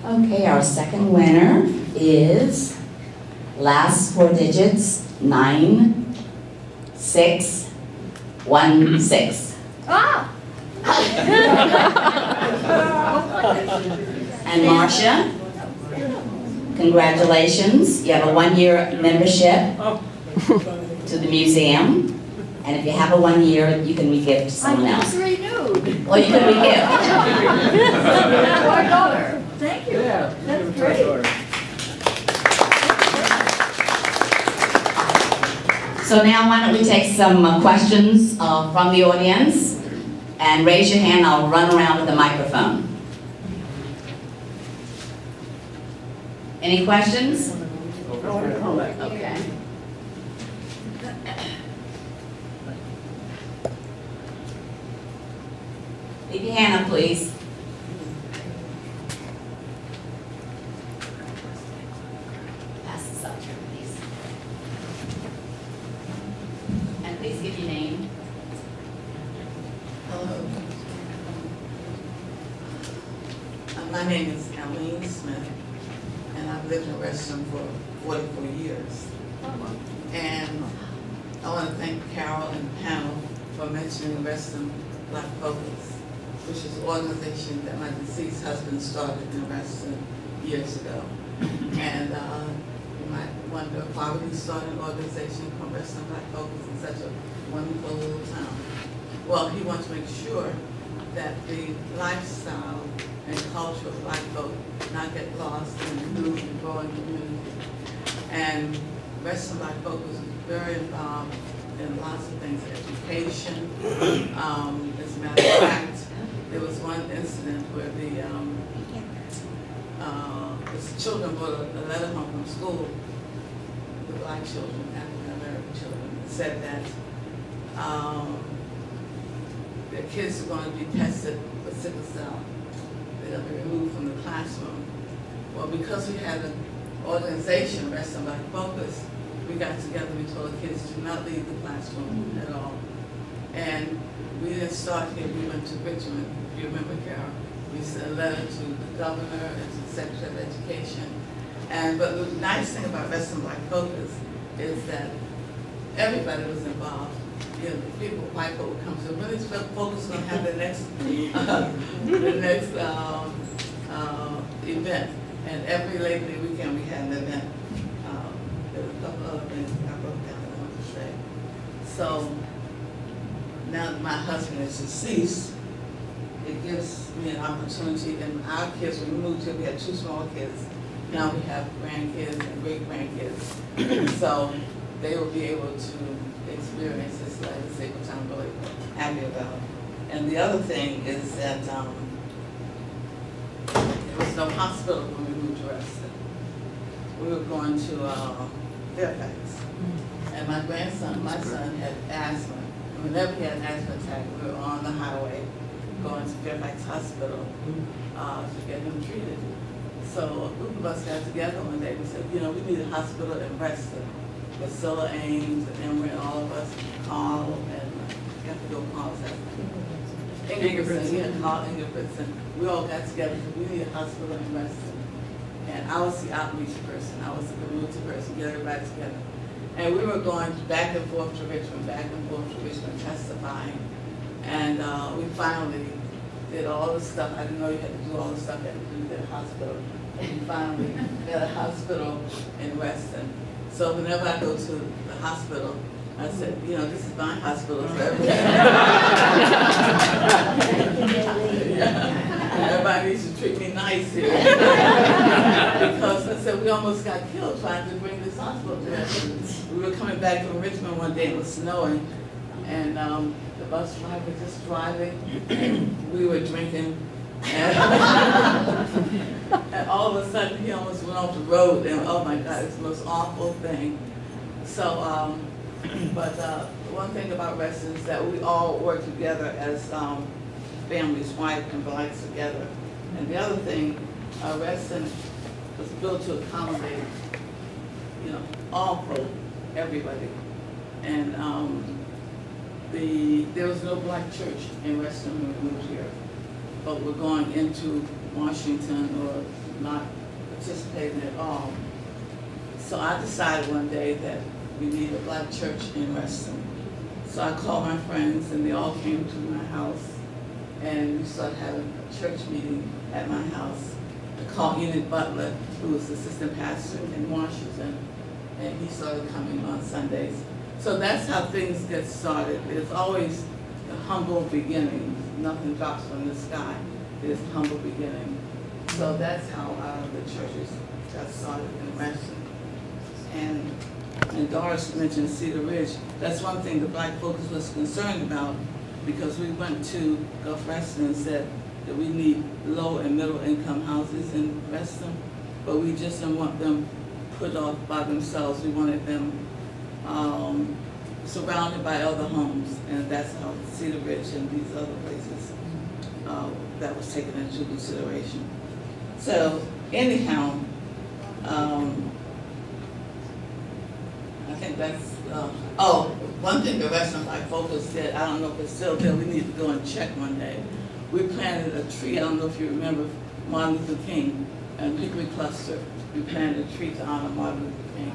Okay, our second winner is last four digits 9616. Ah! And Marcia, congratulations. You have a one-year membership to the museum. And if you have a 1 year, you can re-gift to someone else. I just renewed. Well, you can re-gift. To our daughter. Thank you. Yeah, that's great. So now why don't we take some questions from the audience, and raise your hand. I'll run around with the microphone. Any questions? Okay. Leave your hand up, please. Pass this up here, please. And please give your name. Hello. My name is Eileen Smith, and I've lived in Reston for 44 years. And I want to thank Carol and the panel for mentioning Reston Black Focus, which is an organization that my deceased husband started in Reston years ago. And you might wonder why would he start an organization called Reston Black Focus in such a wonderful little town. Well, he wants to make sure that the lifestyle and culture of Black folk not get lost in the new and growing community. And Reston Black Focus is very involved in lots of things, education. As a matter of fact, there was one incident where the children brought a letter home from school, the Black children, African American children, said that their kids are going to be tested for sickle cell. They're going to be removed from the classroom. Well, because we had an organization, Reston Black Focus, we got together, we told the kids to not leave the classroom at all. And we didn't start here, we went to Richmond, if you remember, Carol. We sent a letter to the governor and to the Secretary of Education. But the nice thing about Reston Black Focus is that everybody was involved. You know, people, white people would come to, when is Focus going to have the next, event? And every Labor Day weekend we had an event. There were a couple other things I wrote down that I want to say. So now that my husband is deceased, it gives me an opportunity, and our kids, when we moved here, we had 2 small kids. Now we have grandkids and great-grandkids. So they will be able to experience this legacy, which I'm really happy about. And the other thing is that there was no hospital when we moved to Reston. We were going to Fairfax. And my son had asthma. And whenever he had an asthma attack, we were on the highway going to Fairfax Hospital to get him treated. So a group of us got together one day. We said, you know, we need a hospital in Reston. Priscilla Ames and Emery and all of us, Carl and I have to go Carl's Ingerbritson, yeah, Carl Ingerbritson. We all got together because we need a hospital in Reston. And I was the outreach person, I was the community person, get everybody together. And we were going back and forth to Richmond, testifying. And we finally did all the stuff. I didn't know you had to do all the stuff you had to do at the hospital. And we finally got a hospital in Reston. So whenever I go to the hospital, I said, you know, this is my hospital for everybody. Everybody needs to treat me nice here. Because I said, we almost got killed trying to bring this hospital to Reston. We were coming back from Richmond one day, it was snowing, and the bus driver was just driving, and we were drinking. And all of a sudden, he almost went off the road, and oh my God, it's the most awful thing. So, but one thing about Reston is that we all work together as families, white and blacks together. And the other thing, Reston was built to accommodate, you know, all folk, everybody. And there was no black church in Reston when we moved here. But we're going into Washington or not participating at all. So I decided one day that we need a black church in Reston. So I called my friends and they all came to my house and we started having a church meeting at my house. I called Enid Butler, who was assistant pastor in Washington, and he started coming on Sundays. So that's how things get started. There's always a humble beginning. Nothing drops from the sky. There's a humble beginning. So that's how the churches got started in Reston. And Doris mentioned Cedar Ridge. That's one thing the Black Focus was concerned about, because we went to Gulf Reston and said that we need low and middle income houses in Reston, but we just didn't want them put off by themselves. We wanted them surrounded by other homes, and that's how Cedar Ridge and these other places that was taken into consideration. So anyhow, I think that's, one thing the Reston Black Focus did, I don't know if it's still there, we need to go and check one day. We planted a tree, I don't know if you remember Martin Luther King and Hickory Cluster. We planted a tree to honor Martin Luther King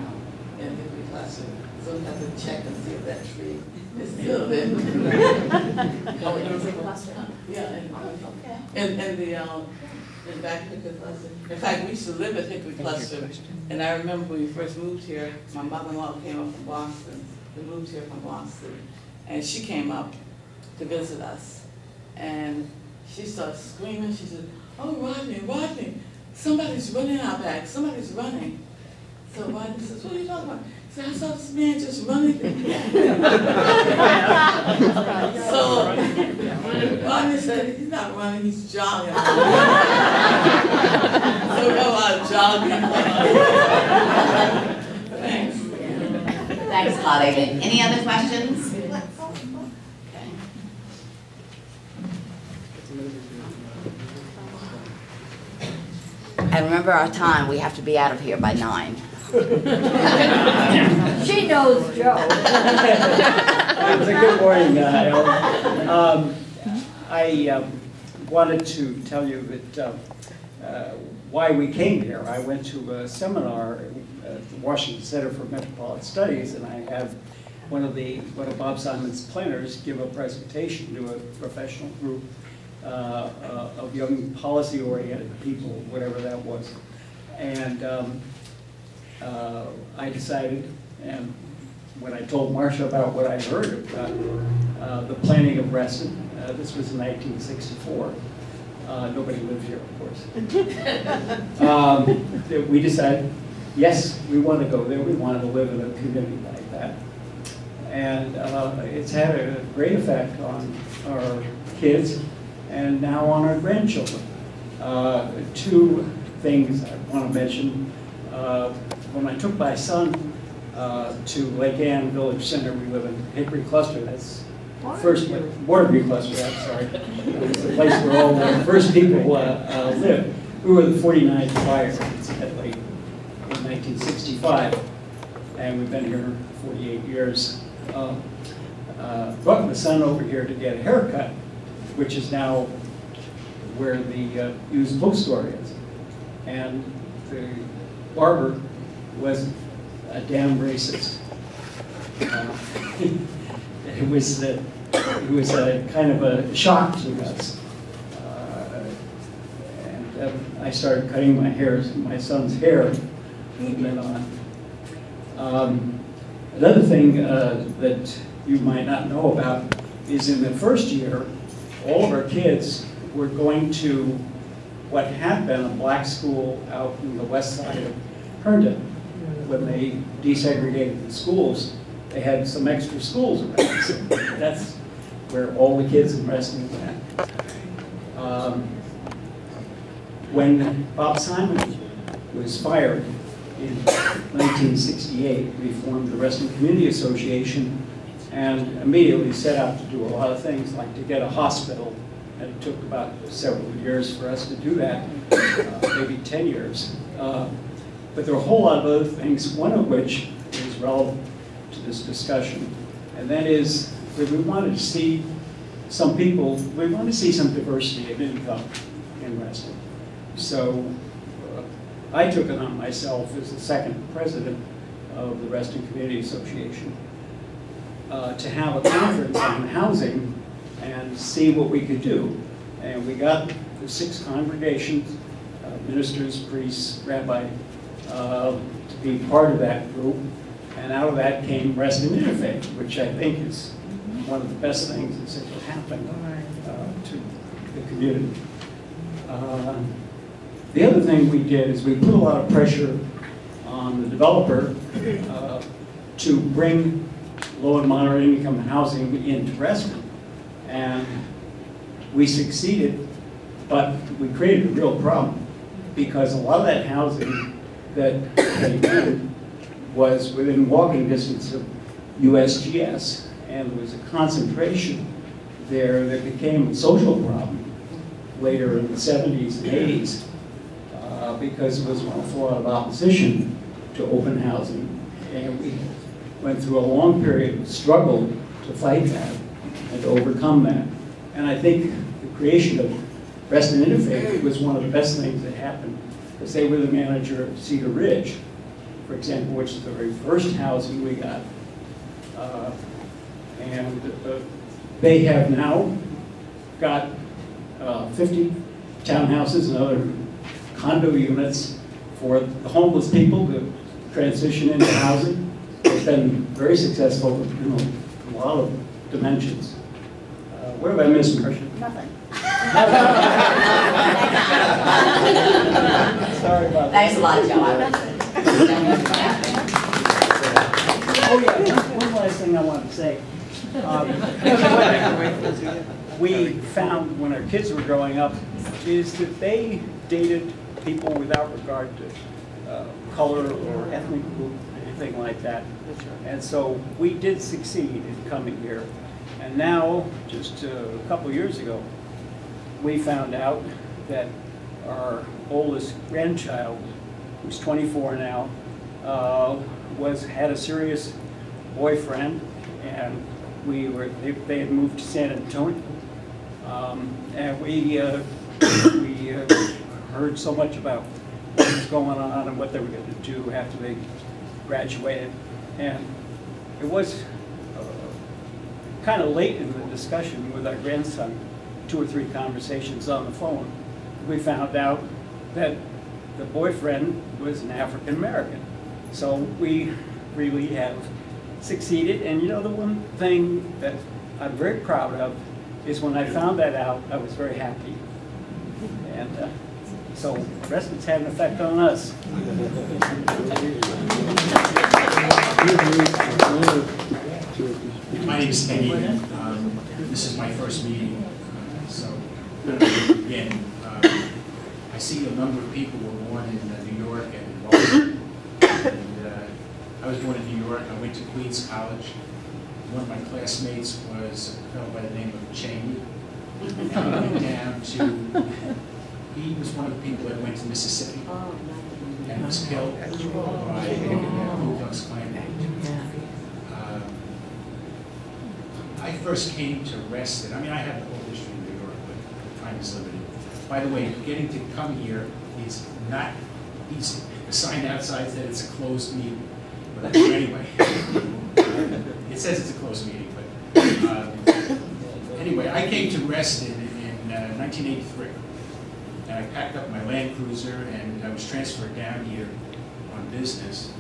in Hickory Cluster. So we have to check and see if that tree is still there. Yeah, in back Hickory Cluster. In fact, we used to live at Hickory Cluster, and I remember when we first moved here, my mother-in-law came up from Boston. We moved here from Boston, and she came up to visit us, and she started screaming. She said, "Oh, Rodney, Rodney, somebody's running out back. Somebody's running." So Rodney says, "What are you talking about?" He said, "I saw this man just running." So Rodney said, "He's not running, he's jogging." So we got a lot of jogging. Thanks. Thanks, Claudia. Any other questions? And remember our time, we have to be out of here by 9. She knows Joe. It's a good morning, I wanted to tell you that why we came here. I went to a seminar at the Washington Center for Metropolitan Studies, and I had one of Bob Simon's planners give a presentation to a professional group of young policy-oriented people, whatever that was. And I decided, and when I told Marcia about what I heard about the planning of Reston, this was in 1964. Nobody lived here, of course. We decided, yes, we want to go there. We wanted to live in a community like that. And it's had a great effect on our kids and now on our grandchildren. 2 things I want to mention. When I took my son to Lake Ann Village Center, we live in Hickory Cluster. That's first Waterview Cluster. I'm sorry. It's the place where all the first people lived. We were the 49th fire, incidentally, in 1965, and we've been here 48 years. Brought my son over here to get a haircut, which is now where the used bookstore is, and the barber was a damn racist. It was a kind of a shock to us. And I started cutting my son's hair from then on. Another thing that you might not know about is in the first year, all of our kids were going to what had been a black school out in the west side of Herndon. When they desegregated the schools, they had some extra schools around. So that's where all the kids in Reston went. When Bob Simon was fired in 1968, we formed the Reston Community Association and immediately set out to do a lot of things, like to get a hospital. And it took about several years for us to do that, maybe 10 years. But there are a whole lot of other things, one of which is relevant to this discussion, and that is that we wanted to see some diversity of income in Reston. So I took it on myself as the second president of the Reston Community Association to have a conference on housing and see what we could do. And we got the 6 congregations, ministers, priests, rabbi, to be part of that group. And out of that came Reston Interfaith, which I think is one of the best things that's ever happened to the community. The other thing we did is we put a lot of pressure on the developer to bring low and moderate income housing into Reston. And we succeeded, but we created a real problem because a lot of that housing that came in was within walking distance of USGS, and there was a concentration there that became a social problem later in the 70s and 80s because there was an awful lot of opposition to open housing, and we went through a long period of struggle to fight that and to overcome that. And I think the creation of Reston Interfaith was one of the best things that happened, because they were the manager of Cedar Ridge, for example, which is the very first housing we got. And they have now got 50 townhouses and other condo units for the homeless people to transition into housing. It's been very successful in a lot of dimensions. What have I missed, Marcia? Nothing. Sorry about that. Thanks a lot, Joe. Oh yeah, one last thing I want to say. We found when our kids were growing up is that they dated people without regard to color or ethnic group, anything like that. And so we did succeed in coming here. And now, just a couple years ago, we found out that our oldest grandchild, who's 24 now, had a serious boyfriend, and they had moved to San Antonio, and we heard so much about what was going on and what they were going to do after they graduated, and it was kind of late in the discussion with our grandson, 2 or 3 conversations on the phone, we found out that the boyfriend was an African American. So we really have succeeded. And you know, the one thing that I'm very proud of is when I found that out, I was very happy. And so Reston's had an effect on us. My name is Kenny. This is my first meeting, so again, I see a number of people were born in New York and in Boston. And, I was born in New York. I went to Queens College. One of my classmates was a fellow by the name of Cheney. And I went down to, he was one of the people that went to Mississippi and was killed by the Ku Klux Klan. I first came to Reston. I mean, I have the whole history of New York, but time is limited. By the way, getting to come here is not easy. The sign outside said it's a closed meeting. But anyway, it says it's a closed meeting. But anyway, I came to Reston in 1983. And I packed up my Land Cruiser, and I was transferred down here on business.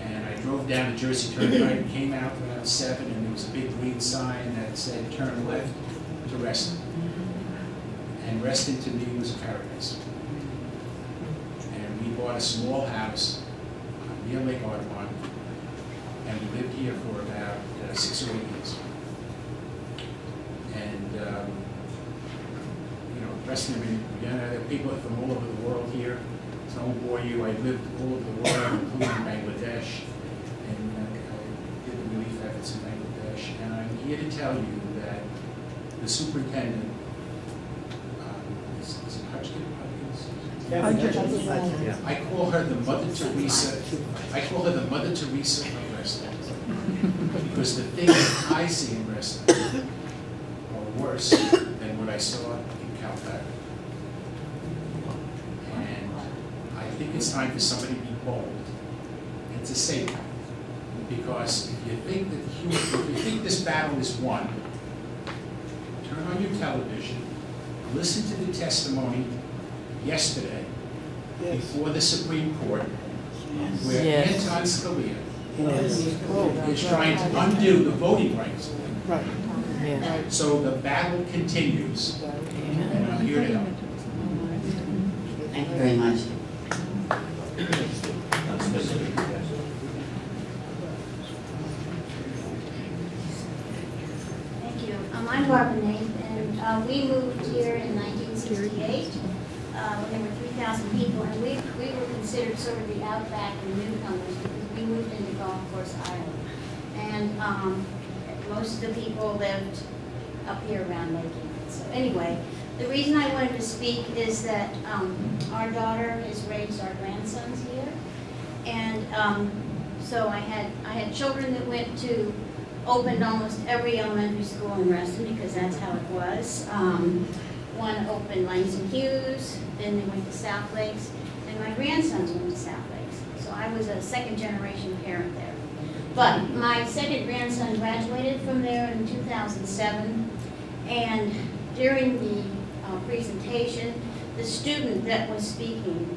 And I drove down the Jersey Turnpike, came out around 7, and there was a big green sign that said, "Turn left to Reston." And Reston to me was a paradise. And we bought a small house near Lake Audubon, and we lived here for about 6 or 8 years. And you know, Reston, I mean, again, there are people from all over the world here. So I won't bore you. I lived all over the world, including Bangladesh, and I did the relief efforts in Bangladesh. And I'm here to tell you that the superintendent, is it Hutchins? I call her the Mother Teresa. I call her the Mother Teresa of Reston, because the things that I see in Reston are worse than what I saw in Calcutta. it's time for somebody to be bold and to say that. Because if you think that if you think this battle is won, turn on your television, listen to the testimony yesterday before the Supreme Court, where Anton Scalia is trying to undo the voting rights. Right. Yeah. So the battle continues, and I'm here to help. Thank you very much. Thank you. I'm Barbara Nath, and we moved here in 1968 when there were 3,000 people, and we were considered sort of the outback and newcomers because we moved into Golf Course Island. And most of the people lived up here around Lake Erie. So anyway, the reason I wanted to speak is that our daughter has raised our grandsons here, and so I had children that opened almost every elementary school in Reston because that's how it was. One opened Langston Hughes, then they went to South Lakes, and my grandsons went to South Lakes. So I was a second-generation parent there. But my second grandson graduated from there in 2007, and during the presentation, the student that was speaking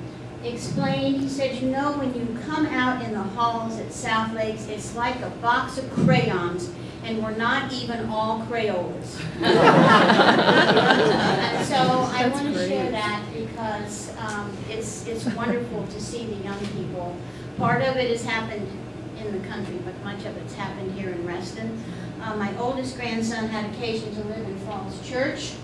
explained, he said, you know, when you come out in the halls at South Lakes, it's like a box of crayons, and we're not even all Crayolas. And so I want to share that because it's wonderful to see the young people. Part of it has happened in the country, but much of it's happened here in Reston. My oldest grandson had occasion to live in Falls Church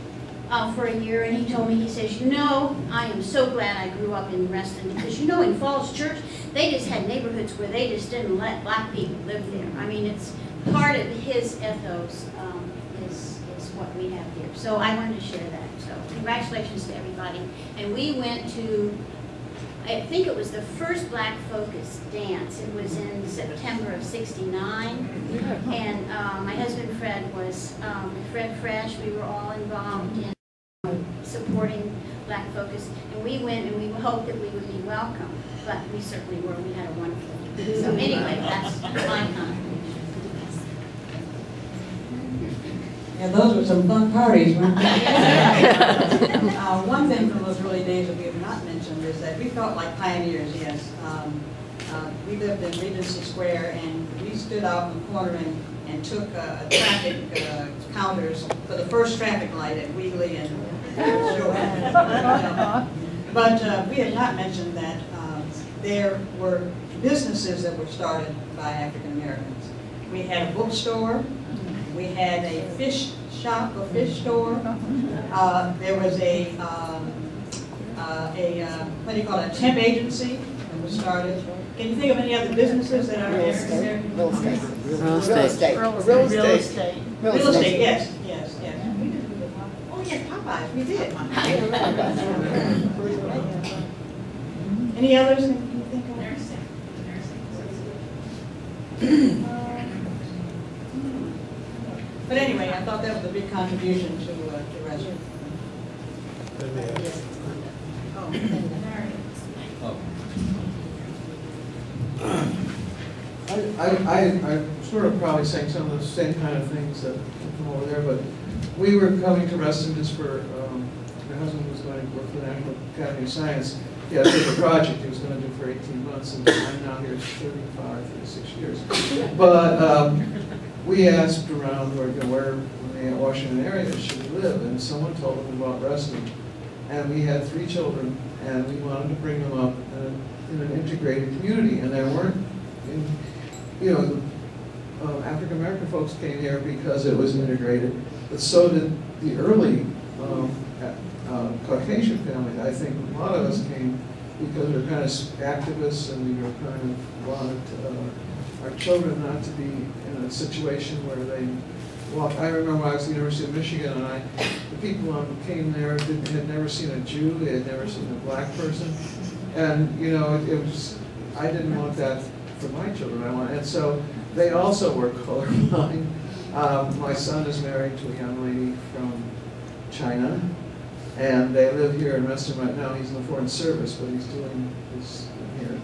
for a year, and he told me, he says, you know, I am so glad I grew up in Reston because, you know, in Falls Church, they just had neighborhoods where they just didn't let black people live there. I mean, it's part of his ethos is what we have here. So I wanted to share that. So congratulations to everybody. And we went to, I think it was the first Black Focus dance. It was in September of '69. And my husband Fred was, Fred Fresh, we were all involved in supporting Black Focus. And we went and we hoped that we would be welcome. But we certainly were. We had a wonderful time. So anyway, that's my contribution. Yeah, those were some fun parties, weren't they? One thing from those early days that we have not mentioned is that we felt like pioneers, yes. We lived in Regency Square, and we stood out in the corner and took traffic counters for the first traffic light at Wheatley and But we have not mentioned that there were businesses that were started by African Americans. We had a bookstore. We had a fish shop, a fish store. There was a what do you call it, a temp agency that was started. Can you think of any other businesses that are African American? Real estate. Real estate, yes. Oh yes, Popeyes, we did. Any others that you think of? Nursing. But anyway, I thought that was a big contribution to Reston. I'm sort of probably saying some of the same kind of things that from over there, but we were coming to Reston just for, my husband was going to work for the National Academy of Science. He had a big project he was going to do for 18 months, and I'm now here 36 years. But we asked around where in the Washington area should we live, and someone told them about Reston. And we had 3 children, and we wanted to bring them up in an integrated community. And there weren't, African American folks came here because it was integrated, but so did the early Caucasian families. I think a lot of us came because we were kind of activists, and we were kind of wanted our children not to be in a situation where they walk. I remember I was at the University of Michigan, and the people who came there had never seen a Jew, they had never seen a black person, and it was, I didn't want that for my children. And so they also were colorblind. My son is married to a young lady from China, And they live here in Reston right now. He's in the Foreign Service, but he's doing this here.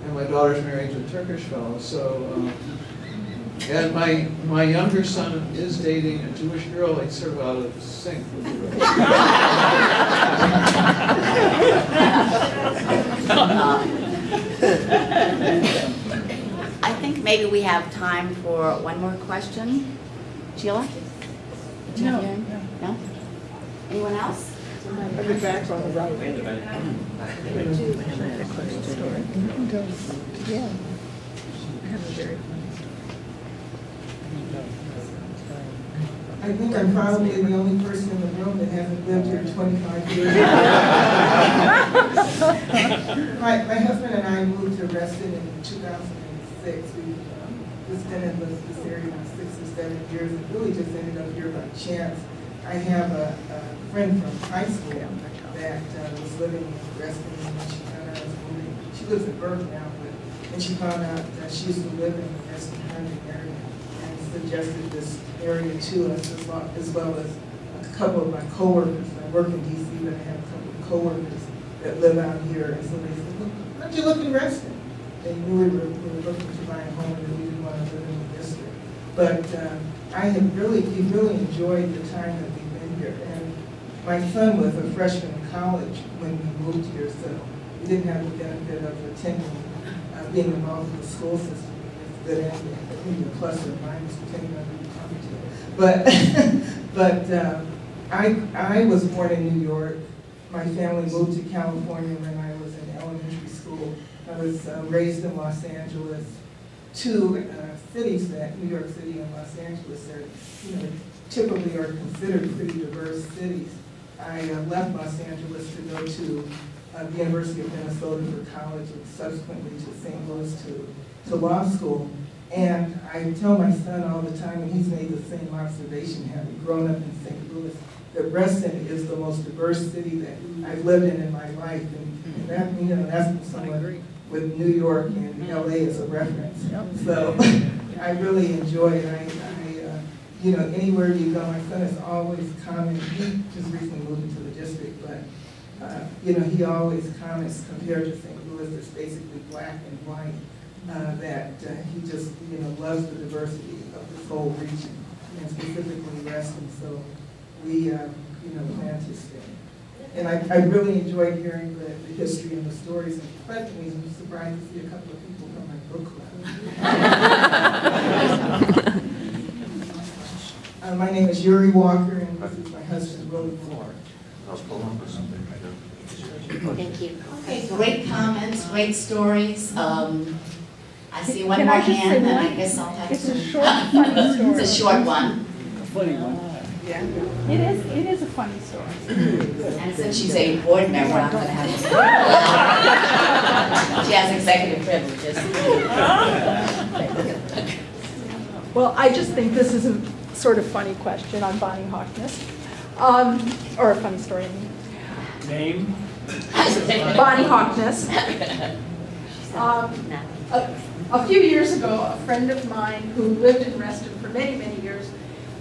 And my daughter's married to a Turkish fellow. So, and my younger son is dating a Jewish girl. He's sort of out of sync with the I think maybe we have time for one more question. Sheila? No. No? Anyone else? I'll be back on the right. Yeah. I think I'm probably the only person in the room that hasn't lived here 25 years. My husband and I moved to Reston in 2006. We've just been in this area about 6 or 7 years and really just ended up here by chance. I have a friend from high school that was living in Reston, and she found out I was moving. She lives in Burke now, and she found out that she used to live in the Reston area and suggested this area to us, as well as a couple of my coworkers. I work in DC, but I have a couple of coworkers that live out here, and so they said, "Look, why don't you look in Reston?" They knew we were looking to buy a home, and we didn't want to live in the district. But we really enjoyed the time that we've been here. And my son was a freshman in college when we moved here, so we didn't have the benefit of attending, being involved in the school system. It's good and maybe a plus or minus depending on who you talk to. But I was born in New York. My family moved to California when I was in elementary school. I was raised in Los Angeles. Two cities, that New York City and Los Angeles, are typically are considered pretty diverse cities. I left Los Angeles to go to the University of Minnesota for college and subsequently to St. Louis to law school. And I tell my son all the time, and he's made the same observation, having grown up in St. Louis, that Reston is the most diverse city that I've lived in my life. And that, that's someone with New York and LA as a reference. So I really enjoy it. Anywhere you go, my son is always commenting. He just recently moved into the district, but he always comments compared to St. Louis, it's basically black and white. That he just loves the diversity of this whole region, and specifically Reston. So we plan to stay. And I really enjoyed hearing the history and the stories, and pleasantly I'm surprised to see a couple of people from my book club. My name is Yuri Walker, and this is my husband, Willie Moore. Thank you. Okay, great comments, great stories. I see one Can more I just hand, say and I one? guess I'll have It's to. a short, funny story. It's a short one. A funny one. Yeah, it is a funny story. And since she's a board member, I'm going to have to. She has executive privileges. Well, I just think this is a sort of funny question on Bonnie Harkness, or a funny story. Name? Bonnie Harkness. A few years ago, a friend of mine who lived in Reston for many, many years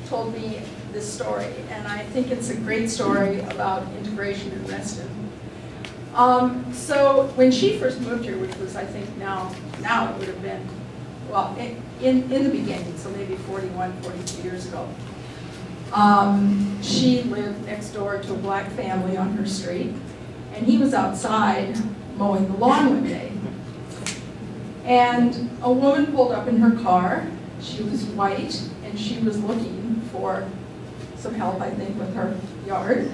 told me this story, and I think it's a great story about integration in Reston. So when she first moved here, which was, I think now it would have been, well, in the beginning, so maybe 41, 42 years ago, she lived next door to a black family on her street, and he was outside mowing the lawn one day. And a woman pulled up in her car. She was white, and she was looking for some help, I think, with her yard.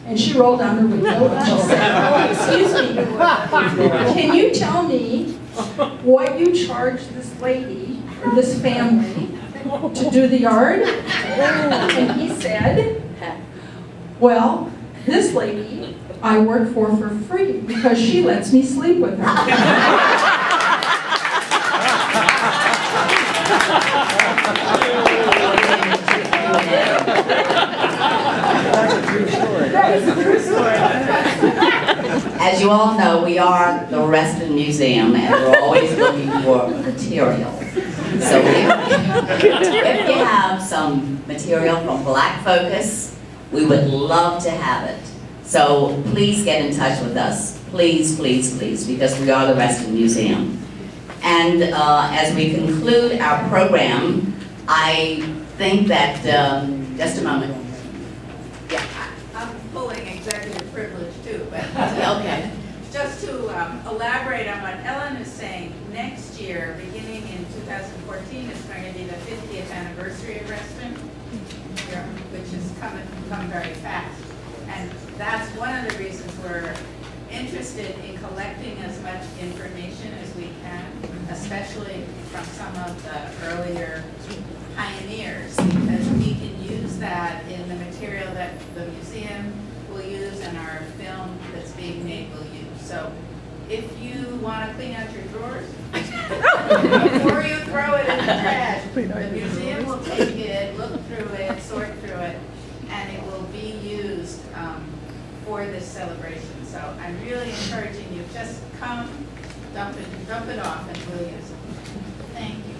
And she rolled down her window and she said, "Oh, excuse me, can you tell me what you charge this lady, or this family, to do the yard?" And he said, "Well, this lady I work for free because she lets me sleep with her." As you all know, we are the Reston Museum, and we're always looking for material. So if you have some material from Black Focus, we would love to have it. So please get in touch with us. Please, please, please, because we are the Reston Museum. And as we conclude our program, I think that, just a moment. Yeah, I'm pulling executive privilege too, but Okay. just to elaborate on what Ellen is saying, next year, beginning in 2014, is going to be the 50th anniversary of Reston, which has come very fast. And that's one of the reasons we're interested in collecting as much information as we can, especially from some of the earlier pioneers, because we can use that in the material that the museum will use and our film that's being made will use. So if you want to clean out your drawers, before you throw it in the trash, the museum will take it, look through it, sort through it, and it will be used for this celebration. So I'm really encouraging you, just come, dump it off, and we'll use it. Thank you.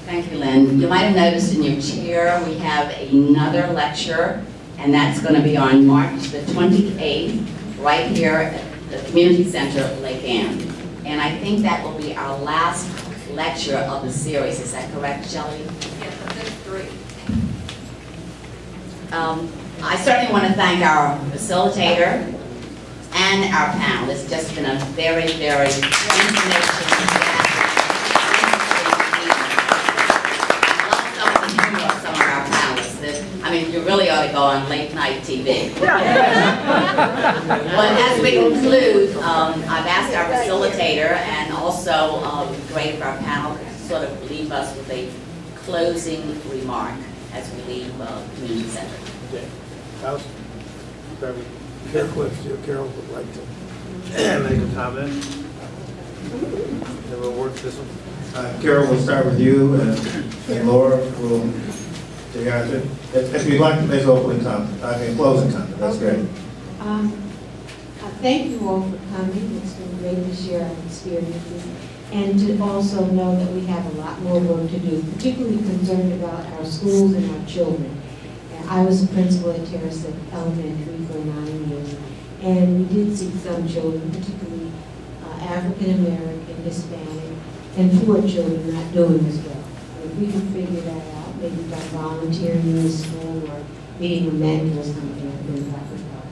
Thank you, Lynn. You might have noticed in your chair we have another lecture, and that's going to be on March the 28th, right here at the Community Center, Lake Ann. And I think that will be our last lecture of the series. Is that correct, Shelley? Yes, there's 3. I certainly want to thank our facilitator and our panel. It's just been a very, very information-packed. I mean, you really ought to go on late night TV. But as we conclude, I've asked our facilitator and also great of our panel to sort of leave us with a closing remark as we leave the Community Center. Okay. I'll start with Carol if Carol would like to make a comment. Then we'll work this one. Carol, we'll start with you, and Laura will take after. If you'd like to make opening comment, closing comment, that's great. Thank you all for coming. It's been great to share our experiences and to also know that we have a lot more work to do, particularly concerned about our schools and our children. I was a principal at Terrace Elementary for 9 years, and we did see some children, particularly African American, Hispanic, and poor children not doing as well. If we can figure that out, maybe by volunteering in the school or being a mentor or something, I think that would help.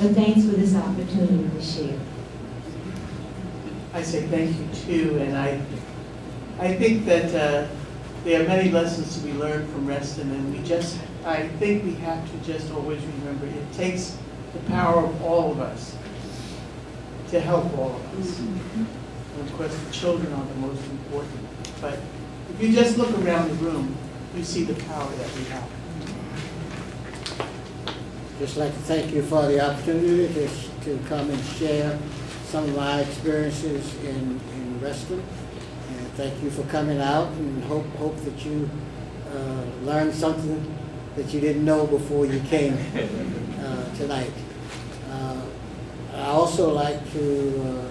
But thanks for this opportunity to share. I say thank you too, and I think that there are many lessons to be learned from Reston, and I think we have to just always remember it takes the power of all of us to help all of us. And of course, the children are the most important. But if you just look around the room, you see the power that we have. Just like to thank you for the opportunity to come and share some of my experiences in Reston. And thank you for coming out, and hope that you learned something that you didn't know before you came tonight. I also like to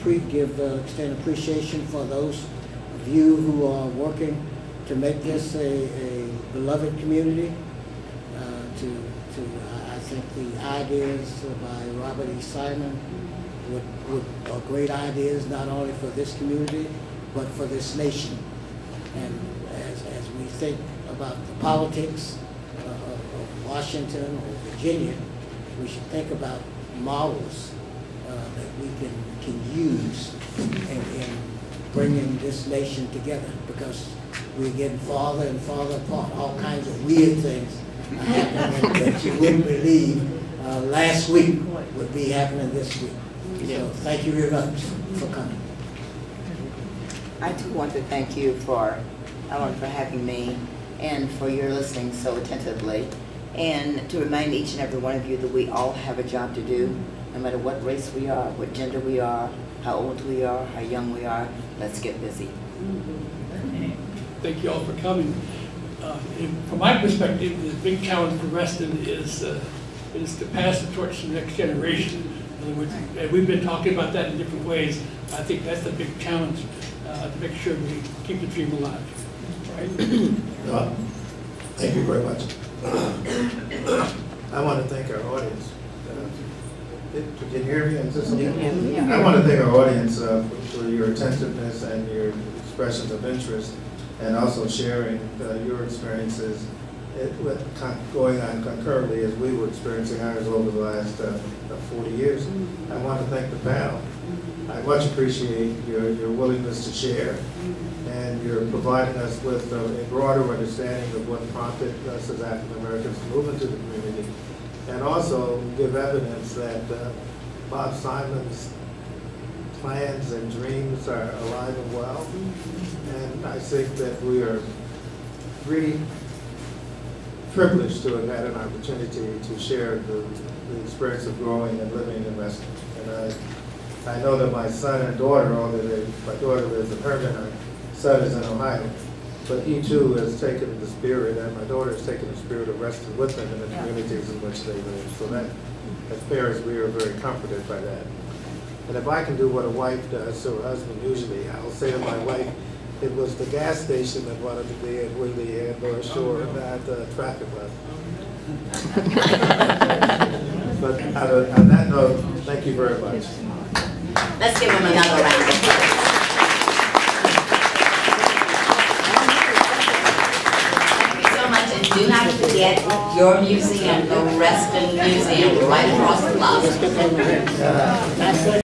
extend appreciation for those of you who are working to make this a beloved community. I think the ideas by Robert E. Simon are great ideas, not only for this community, but for this nation. And as we think about the politics of Washington or Virginia, we should think about models that we can use in bringing this nation together, because we're getting farther and farther apart. All kinds of weird things are happening that you wouldn't believe last week would be happening this week. So thank you very much for coming. I too want to thank you, Ellen, for having me and for your listening so attentively, and to remind each and every one of you that we all have a job to do, no matter what race we are, what gender we are, how old we are, how young we are. Let's get busy. Thank you all for coming. From my perspective, the big challenge for Reston is to pass the torch to the next generation. In other words, and we've been talking about that in different ways. I think that's the big challenge, to make sure we keep the dream alive. Right? Thank you very much. I want to thank our audience. Can you hear me? Is this okay? I want to thank our audience for your attentiveness and your expressions of interest, and also sharing your experiences going on concurrently as we were experiencing ours over the last 40 years. I want to thank the panel. I much appreciate your willingness to share, and you're providing us with a broader understanding of what prompted us as African Americans to move into the community, and also give evidence that Bob Simon's plans and dreams are alive and well. And I think that we are really privileged to have had an opportunity to share the experience of growing and living in Reston. And I know that my son and daughter, although my daughter lives in Herman, our son is in Ohio, but he too has taken the spirit, and my daughter has taken the spirit of Reston with them in the communities in which they live. So that, as parents, we are very comforted by that. And if I can do what a wife does to her husband usually, I'll say to my wife, it was the gas station that wanted to be at Wheatley and North Shore, not the traffic light. But on that note, thank you very much. Let's give him another round of applause. Thank you so much, and do not forget your museum, the Reston Museum, right across the plaza.